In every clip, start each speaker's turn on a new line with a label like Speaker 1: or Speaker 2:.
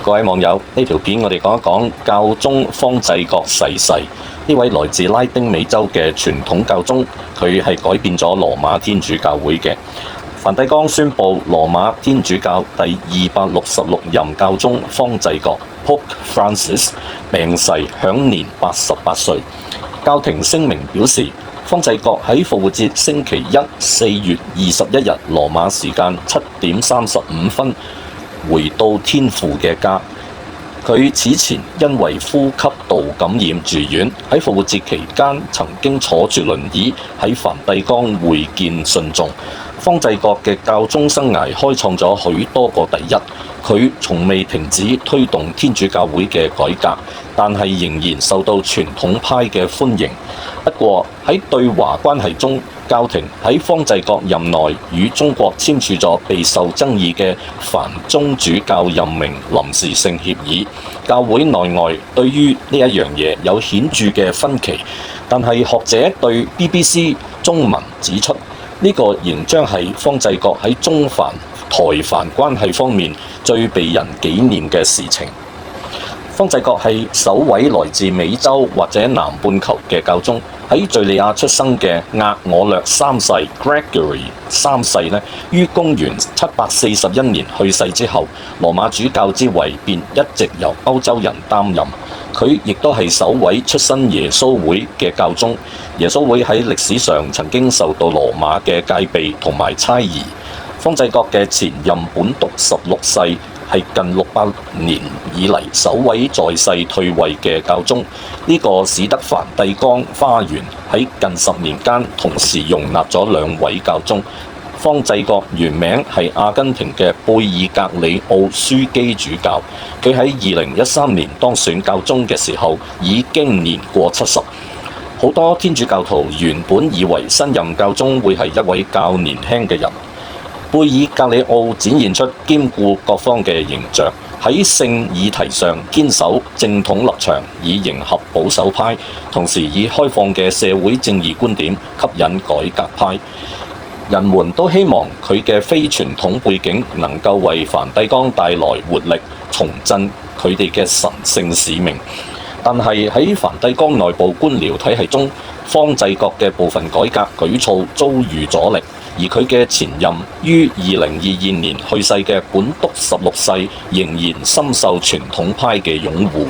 Speaker 1: 各位網友，呢條片我哋講一講教宗方濟各逝世。呢位來自拉丁美洲嘅傳統教宗，佢係改變咗羅馬天主教會嘅。梵蒂岡宣布羅馬天主教第266任教宗方濟各 Pope Francis 病逝，享年88歲。教廷聲明表示，方濟各喺復活節星期一4月21日羅馬時間7點35分回到天父嘅家。佢此前因為呼吸道感染住院，喺復活節期間曾經坐住輪椅喺梵蒂岡會見信眾。方濟各嘅教宗生涯開創咗許多個第一，佢從未停止推動天主教會嘅改革，但係仍然受到傳統派嘅歡迎。不過喺對華關係中，教廷喺方濟各任內與中國簽署咗備受爭議嘅梵宗主教任命臨時性協議，教會內外對於呢一樣嘢有顯著嘅分歧。但係學者對 BBC 中文指出，呢個仍將係方濟各喺中梵、台梵關係方面最被人紀念嘅事情。方濟各係首位來自美洲或者南半球嘅教宗。喺敘利亞出生嘅額我略三世 Gregory 三世呢，於公元741年去世之後，羅馬主教之位便一直由歐洲人擔任。佢亦都係首位出身耶穌會嘅教宗。耶穌會喺歷史上曾經受到羅馬嘅戒備同埋猜疑。方濟各嘅前任本篤16世係近600年以嚟首位在世退位嘅教宗，呢個使得梵蒂岡花園喺近10年間同時容納咗2位教宗。方濟各原名係阿根廷嘅貝爾格里奧樞機主教，佢喺2013年當選教宗嘅時候已經年過70。好多天主教徒原本以為新任教宗會係一位較年輕嘅人。貝爾格里奧展現出兼顧各方嘅形象，喺性議題上堅守正統立場，以迎合保守派，同時以開放嘅社會正義觀點吸引改革派。人們都希望佢嘅非傳統背景能夠為梵蒂岡帶來活力，重振佢哋嘅神聖使命。但係喺梵蒂岡內部官僚體系中，方濟各嘅部分改革舉措遭遇阻力。而佢嘅前任於2022年去世嘅本篤16世仍然深受傳統派嘅擁護。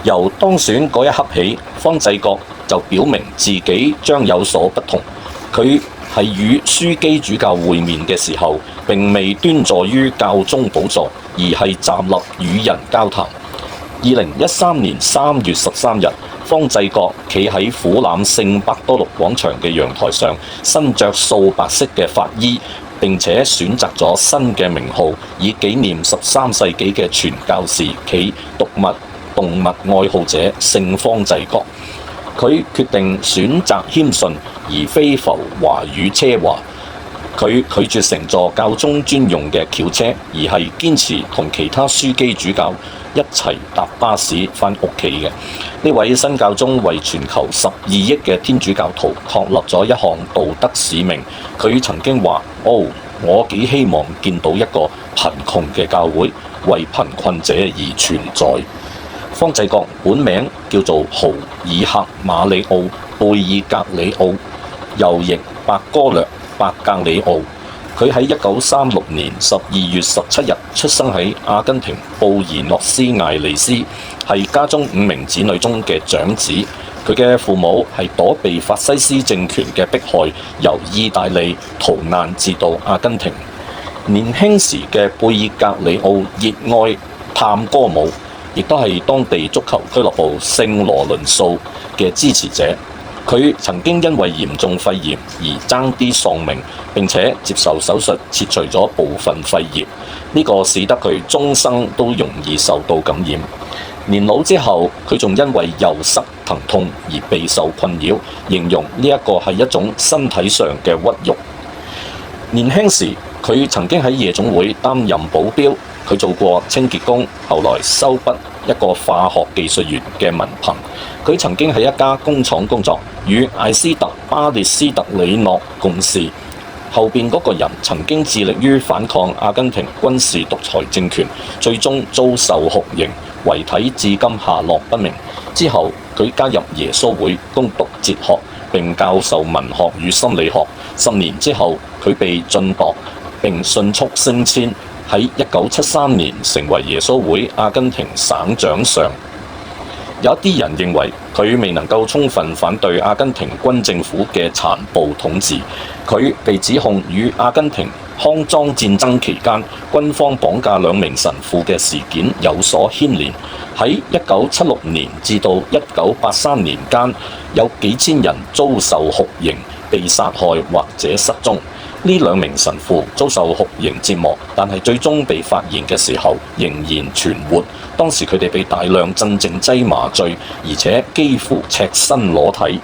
Speaker 1: 由當選嗰一刻起，方濟各就表明自己將有所不同。佢係與樞機主教會面嘅時候，並未端坐於教宗寶座，而係站立與人交談。2013年3月13日，方濟各企喺俯瞰聖伯多祿廣場嘅陽台上，身着素白色嘅法衣，並且選擇咗新嘅名號，以紀念13世紀嘅傳教士暨動物愛好者聖方濟各。佢決定選擇謙遜，而非浮華與奢華。佢拒絕乘坐教宗專用嘅轎車，而係堅持同其他樞機主教一齊搭巴士返屋企嘅。呢位新教宗為全球12億嘅天主教徒確立咗一項道德使命。佢曾經話：我幾希望見到一個貧窮嘅教會，為貧困者而存在。方濟各本名叫做豪爾赫馬里奧貝爾格里奧，又譯白哥略伯格里奧。佢喺1936年12月17日出生喺阿根廷布宜諾斯艾利斯，係家中5名子女中嘅長子。佢嘅父母係躲避法西斯政權嘅迫害，由意大利逃難至到阿根廷。年輕時嘅貝爾格里奧熱愛探戈舞，亦都係當地足球俱樂部聖羅倫素嘅支持者。佢曾經因為嚴重肺炎而爭啲喪命，並且接受手術切除咗部分肺葉，呢個使得佢終生都容易受到感染。年老之後，佢仲因為右膝疼痛而備受困擾，形容呢一個係一種身體上嘅屈辱。年輕時，佢曾經喺夜總會擔任保鏢，佢做過清潔工，後來修畢一個化學技術員嘅文憑。佢曾經喺一家工廠工作，與艾斯特巴列斯特里諾共事。後邊嗰個人曾經致力於反抗阿根廷軍事獨裁政權，最終遭受酷刑，遺體至今下落不明。之後佢加入耶穌會攻讀哲學，並教授文學與心理學。10年之後，佢被晉鐸並迅速升遷，喺1973年成為耶穌會阿根廷省長上。有一啲人認為佢未能夠充分反對阿根廷軍政府嘅殘暴統治，佢被指控與阿根廷康莊戰爭期間軍方綁架2名神父嘅事件有所牽連。喺1976年至到1983年間，有幾千人遭受酷刑、被殺害或者失蹤。呢2名神父遭受酷刑折磨，但係最終被發現嘅時候仍然存活。當時佢哋被大量鎮靜劑麻醉，而且幾乎赤身裸體。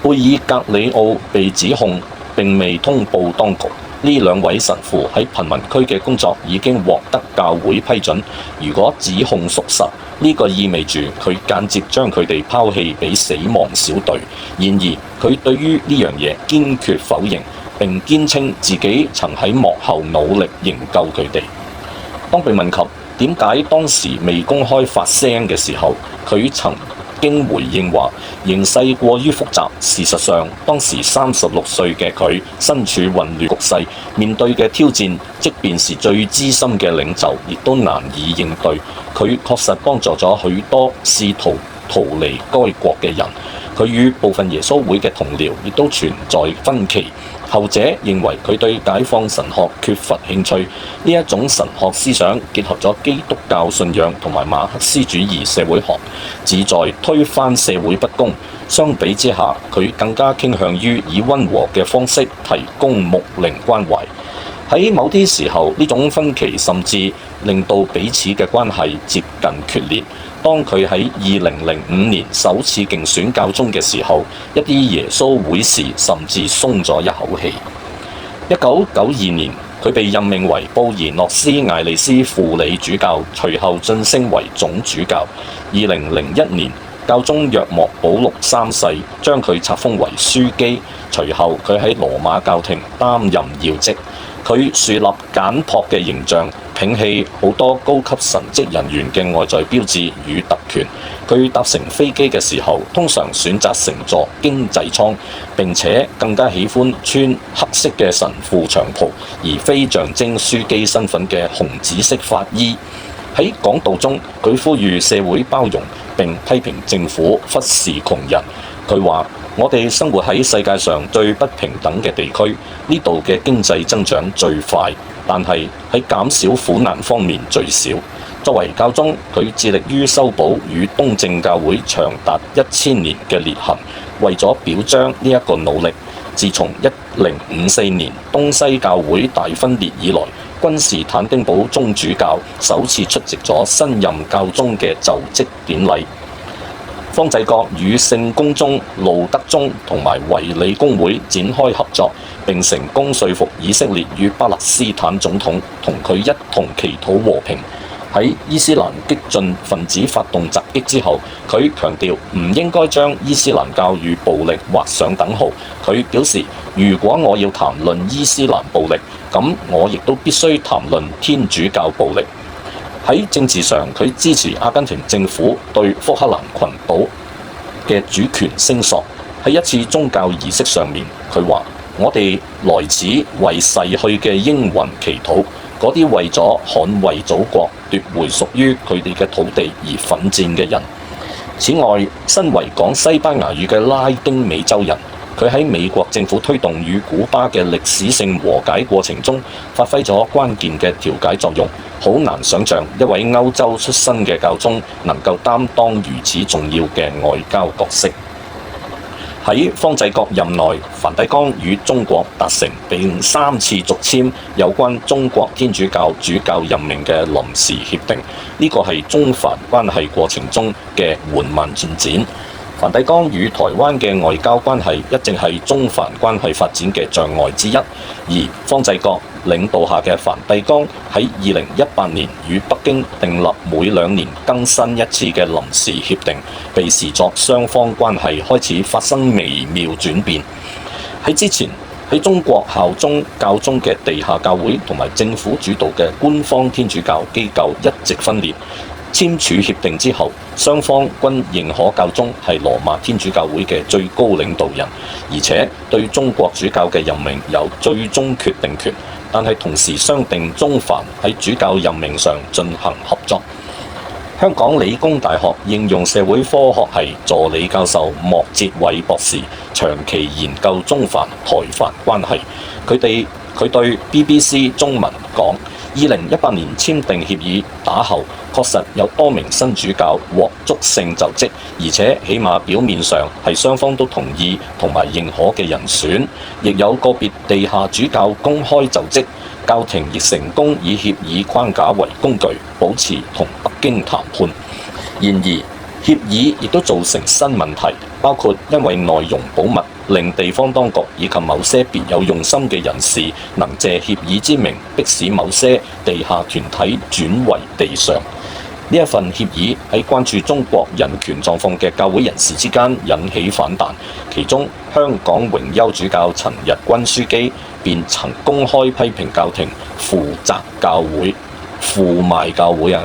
Speaker 1: 貝爾格里奧被指控並未通報當局。呢2位神父喺貧民區嘅工作已經獲得教會批准。如果指控屬實，呢個意味住佢間接將佢哋拋棄俾死亡小隊。然而佢對於呢樣嘢堅決否認，並堅稱自己曾喺幕後努力營救佢哋。當被問及點解當時未公開發聲嘅時候，佢曾經回應話：形勢過於複雜，事實上當時36歲嘅佢身處混亂局勢，面對嘅挑戰，即便是最資深嘅領袖，亦都難以應對。佢確實幫助咗許多試圖逃離該國嘅人。佢與部分耶穌會嘅同僚亦都存在分歧。後者認為佢對解放神學缺乏興趣，呢一種神學思想結合咗基督教信仰同埋馬克思主義社會學，旨在推翻社會不公。相比之下，佢更加傾向於以溫和嘅方式提供牧靈關懷。喺某啲時候，呢種分歧甚至令到彼此嘅關係接近決裂。當佢喺2005年首次競選教宗嘅時候，一啲耶穌會士甚至鬆咗一口氣。1992年，佢被任命為布宜諾斯艾利斯輔理主教，隨後晉升為總主教。2001年，教宗若望保祿3世將佢冊封為樞機，隨後佢喺羅馬教廷擔任要職。佢樹立簡樸嘅形象，摒棄好多高級神職人員嘅外在標誌與特權。佢搭乘飛機嘅時候，通常選擇乘坐經濟艙，並且更加喜歡穿黑色嘅神父長袍，而非象徵樞機身份嘅紅紫色法衣。喺講道中，佢呼籲社會包容，並批評政府忽視窮人。佢話：我哋生活喺世界上最不平等嘅地區，呢度嘅經濟增長最快，但係喺減少苦難方面最少。作為教宗，佢致力於修補與東正教會長達1000年嘅裂痕。為咗表彰呢一個努力，自從1054年東西教會大分裂以來，君士坦丁堡宗主教首次出席咗新任教宗嘅就職典禮。方濟各與聖公宗、路德宗同埋維理公會展開合作，並成功說服以色列與巴勒斯坦總統同佢一同祈禱和平。喺伊斯蘭激進分子發動襲擊之後，佢強調唔應該將伊斯蘭教與暴力劃上等號。佢表示，如果我要談論伊斯蘭暴力，咁我亦都必須談論天主教暴力。喺政治上，佢支持阿根廷政府對福克蘭群島嘅主權聲索。喺一次宗教儀式上面，佢話：我哋來此為逝去嘅英魂祈禱，嗰啲為咗捍衛祖國、奪回屬於佢哋嘅土地而奮戰嘅人。此外，身為講西班牙語嘅拉丁美洲人，佢喺美國政府推動與古巴嘅歷史性和解過程中，發揮咗關鍵嘅調解作用。好難想像一位歐洲出身嘅教宗能夠擔當如此重要嘅外交角色。喺方濟各任內，梵蒂岡與中國達成並3次續簽有關中國天主教主教任命嘅臨時協定，呢個係中梵關係過程中嘅緩慢進展。梵蒂岡與台灣嘅外交關係一直係中梵關係發展嘅障礙之一，而方濟各領導下嘅梵蒂岡喺2018年與北京訂立每2年更新一次嘅臨時協定，被視作雙方關係開始發生微妙轉變。喺之前，喺中國效忠教宗嘅地下教會同埋政府主導嘅官方天主教機構一直分裂。簽署協定之後，雙方均認可教宗係羅馬天主教會嘅最高領導人，而且對中國主教嘅任命有最終決定權。但係同時商定中梵喺主教任命上進行合作。香港理工大學應用社會科學系助理教授莫哲偉博士長期研究中梵台梵關係，佢對 BBC 中文講：2018年簽訂協議打後，確實有多名新主教獲祝聖就職，而且起碼表面上係雙方都同意同埋認可嘅人選，亦有個別地下主教公開就職，教廷亦成功以協議框架為工具，保持同北京談判。然而，協議亦都造成新問題，包括因為內容保密，令地方當局以及某些別有用心嘅人士能借協議之名，迫使某些地下團體轉為地上。呢一份協議喺關注中國人權狀況嘅教會人士之間引起反彈，其中香港榮休主教陳日君樞機便曾公開批評教廷負責教會、負賣教會啊。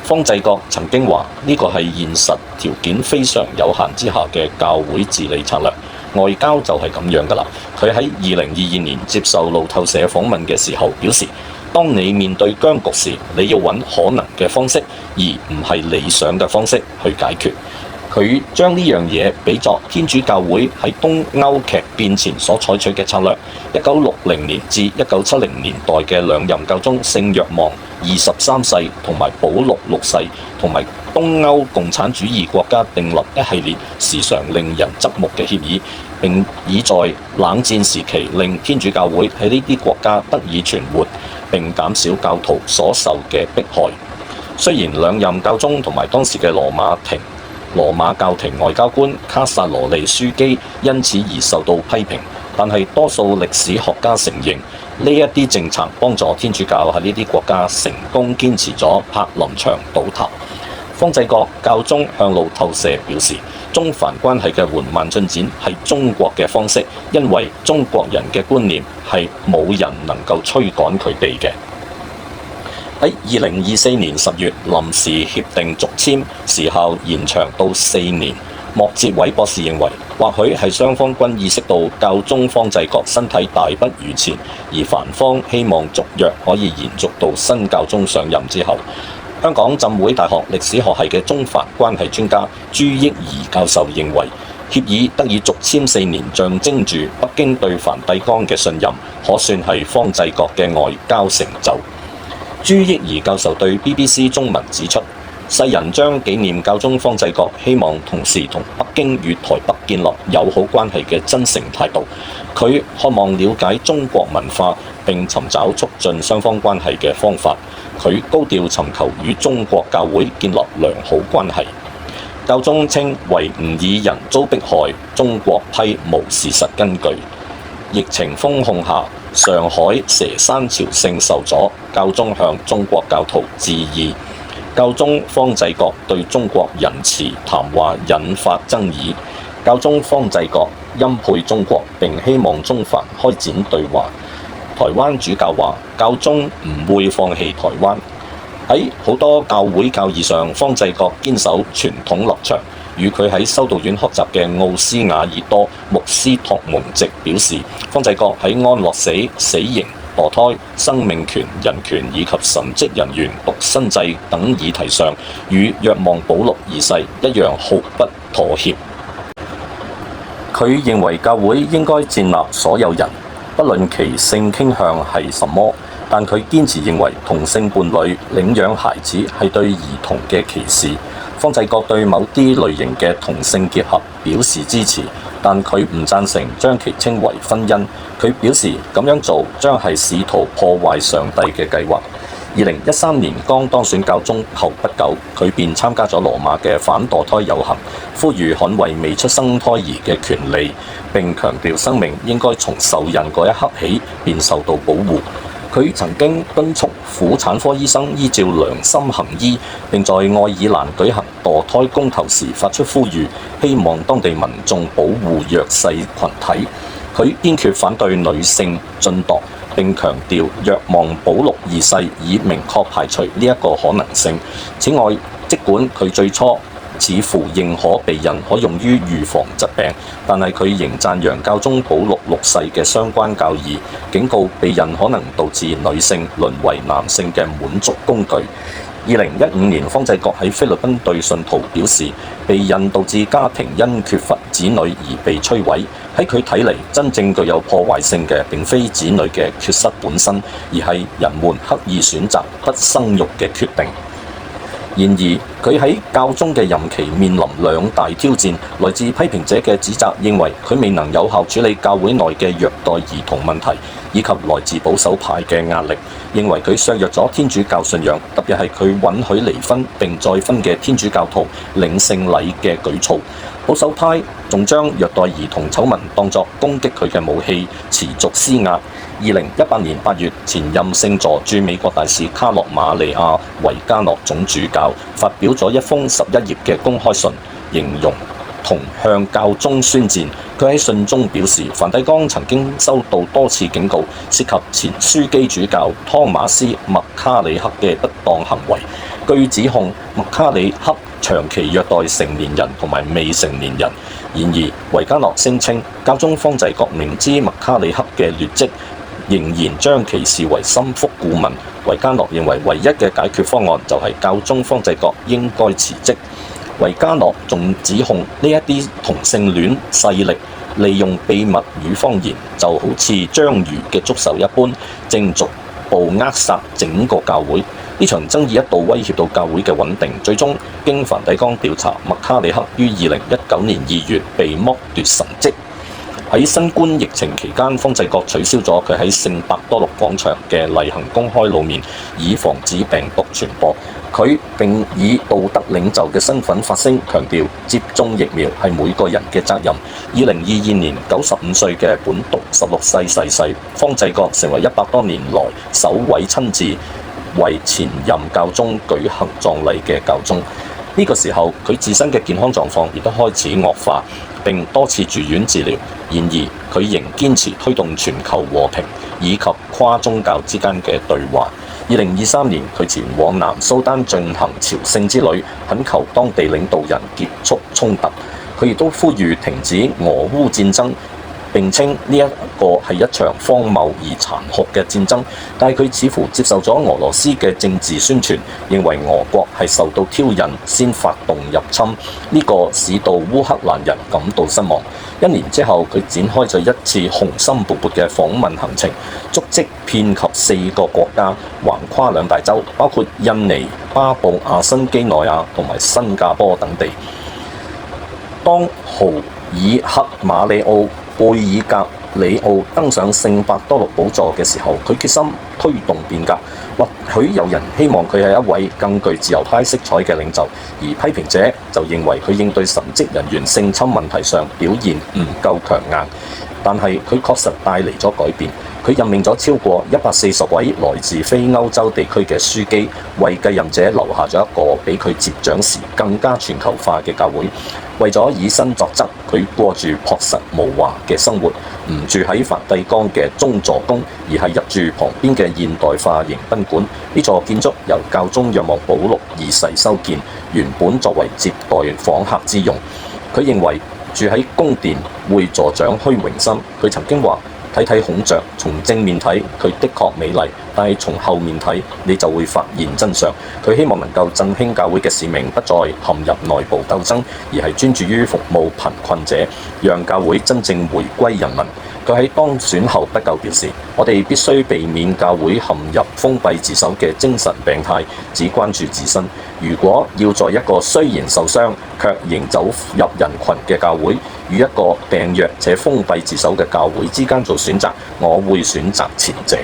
Speaker 1: 方濟各曾經話：呢個係現實條件非常有限之下嘅教會治理策略，外交就係咁樣㗎啦。佢喺2022年接受路透社訪問嘅時候表示：當你面對僵局時，你要揾可能嘅方式，而唔係理想嘅方式去解決。佢將呢樣嘢比作天主教會喺東歐劇變前所採取嘅策略。1960年至1970年代嘅兩任教宗聖若望23世同埋保祿6世，同埋東歐共產主義國家訂立一系列時常令人側目嘅協議，並已在冷戰時期令天主教會喺呢啲國家得以存活，並減少教徒所受嘅迫害。雖然兩任教宗同埋當時嘅羅馬教廷外交官卡薩羅利樞機因此而受到批評，但係多數歷史學家承認呢一啲政策幫助天主教喺呢啲國家成功堅持咗柏林牆倒塌。方濟各教宗向路透社表示，中梵關係嘅緩慢進展係中國嘅方式，因為中國人嘅觀念係冇人能夠驅趕佢哋嘅。喺2024年10月，臨時協定續簽時效延長到4年。莫哲偉博士認為，或許係雙方均意識到教宗方濟各身體大不如前，而梵方希望續約可以延續到新教宗上任之後。香港浸會大學歷史學系嘅中梵關係專家朱益儀教授認為，協議得以續簽4年，象徵住北京對梵蒂岡嘅信任，可算係方濟各嘅外交成就。朱益儀教授對 BBC 中文指出，世人將紀念教宗方濟各希望同時同北京與台北建立友好關係嘅真誠態度。佢渴望了解中國文化並尋找促進雙方關係嘅方法。佢高調尋求與中國教會建立良好關係。教宗稱維吾爾人遭迫害，中國批無事實根據。疫情封控下，上海佘山朝聖受阻，教宗向中國教徒致意。教宗方濟各對中國仁慈談話引發爭議。教宗方濟各欽佩中國，並希望中梵開展對話。台灣主教話，教宗唔會放棄台灣。喺好多教會教義上，方濟各堅守傳統立場。與佢喺修道院學習嘅奧斯瓦爾多穆斯托蒙直表示，方濟各喺安樂死、死刑、墮胎、生命權、人權以及神職人員獨身制等議題上，與若望保祿二世一樣毫不妥協。佢認為教會應該接納所有人，不論其性傾向係什麼，但佢堅持認為同性伴侶領養孩子係對兒童嘅歧視。方濟各對某啲類型嘅同性結合表示支持，但佢唔贊成將其稱為婚姻。佢表示咁樣做將係試圖破壞上帝嘅計劃。2013年剛當選教宗後不久，佢便參加咗羅馬嘅反墮胎遊行，呼籲捍衛未出生胎兒嘅權利，並強調生命應該從受孕嗰一刻起便受到保護。佢曾經敦促婦產科醫生依照良心行醫，並在愛爾蘭舉行墮胎公投時發出呼籲，希望當地民眾保護弱勢群體。佢堅決反對女性晉鐸，並強調若望保祿二世已明確排除呢一個可能性。此外，儘管佢最初似乎認可避孕可用於預防疾病，但係佢仍讚揚教宗保祿六世嘅相關教義，警告避孕可能導致女性淪為男性嘅滿足工具。2015年，方濟各喺菲律賓對信徒表示，避孕導致家庭因缺乏子女而被摧毀。喺佢睇嚟，真正具有破壞性嘅並非子女嘅缺失本身，而係人們刻意選擇不生育嘅決定。然而，佢喺教宗嘅任期面臨兩大挑戰，來自批評者嘅指責，認為佢未能有效處理教會內嘅虐待兒童問題，以及來自保守派嘅壓力，認為佢削弱咗天主教信仰，特別係佢允許離婚並再婚嘅天主教徒領聖禮嘅舉措。保守派仲將虐待兒童醜聞當作攻擊佢嘅武器，持續施壓。2018年8月，前任聖座駐美國大使卡洛瑪利亞維加諾總主教發表咗一封11頁嘅公開信，形容同向教宗宣戰。佢喺信中表示，梵蒂岡曾經收到多次警告，涉及前樞機主教湯馬斯·麥卡里克嘅不當行為。據指控，麥卡里克長期虐待成年人同埋未成年人。然而，維加諾聲稱，教宗方濟各明知麥卡里克嘅劣跡，仍然將其視為心腹顧問。維加諾認為唯一嘅解決方案就係教宗方濟各應該辭職。維加諾仲指控呢一啲同性戀勢力利用秘密與謊言，就好似章魚嘅觸手一般，正逐步扼殺整個教會。呢場爭議一度威脅到教會嘅穩定，最終經梵蒂岡調查，麥卡里克於2019年2月被剝奪神職。喺新冠疫情期間，方濟各取消咗佢喺聖伯多祿廣場嘅例行公開露面，以防止病毒傳播。佢並以道德領袖嘅身份發聲，強調接種疫苗係每個人嘅責任。2022年95歲嘅本篤16世逝世，方濟各成為100多年來首位親自為前任教宗舉行葬禮嘅教宗。呢個時候，佢自身嘅健康狀況亦都開始惡化，並多次住院治療。然而，佢仍堅持推動全球和平以及跨宗教之間嘅對話。2023年，佢前往南蘇丹進行朝聖之旅，懇求當地領導人結束衝突。佢亦都呼籲停止俄烏戰爭，並稱呢一個係一場荒謬而殘酷嘅戰爭。但係佢似乎接受咗俄羅斯嘅政治宣傳，認為俄國係受到挑釁先發動入侵，呢個使到烏克蘭人感到失望。1年之後，佢展開咗一次雄心勃勃嘅訪問行程，足跡遍及4個國家，橫跨2大洲，包括印尼、巴布亞新幾內亞同埋新加坡等地。當豪爾克馬里奧貝爾格里奧登上聖伯多祿寶座嘅時候，佢決心推動變革。或許有人希望佢係一位更具自由派色彩嘅領袖，而批評者就認為佢應對神職人員性侵問題上表現唔夠強硬。但係佢確實帶嚟咗改變。佢任命咗超過140位來自非歐洲地區嘅樞機，為繼任者留下咗一個比佢接掌時更加全球化嘅教會。為咗以身作則，佢過住樸實無華嘅生活，唔住喺梵蒂岡嘅宗座宮，而係入住旁邊嘅現代化迎賓館。呢座建築由教宗若望保祿2世修建，原本作為接待訪客之用。佢認為住喺宮殿會助長虛榮心。佢曾經話：睇睇孔雀，從正面睇佢的確美麗，但係從後面睇你就會發現真相。佢希望能夠振興教會嘅使命，不再陷入內部鬥爭，而係專注於服務貧困者，讓教會真正回歸人民。佢喺當選後不久表示：我哋必須避免教會陷入封閉自守嘅精神病態，只關注自身。如果要在一個雖然受傷卻仍走入人群嘅教會，與一個病弱且封閉自守嘅教會之間做選擇，我會選擇前者。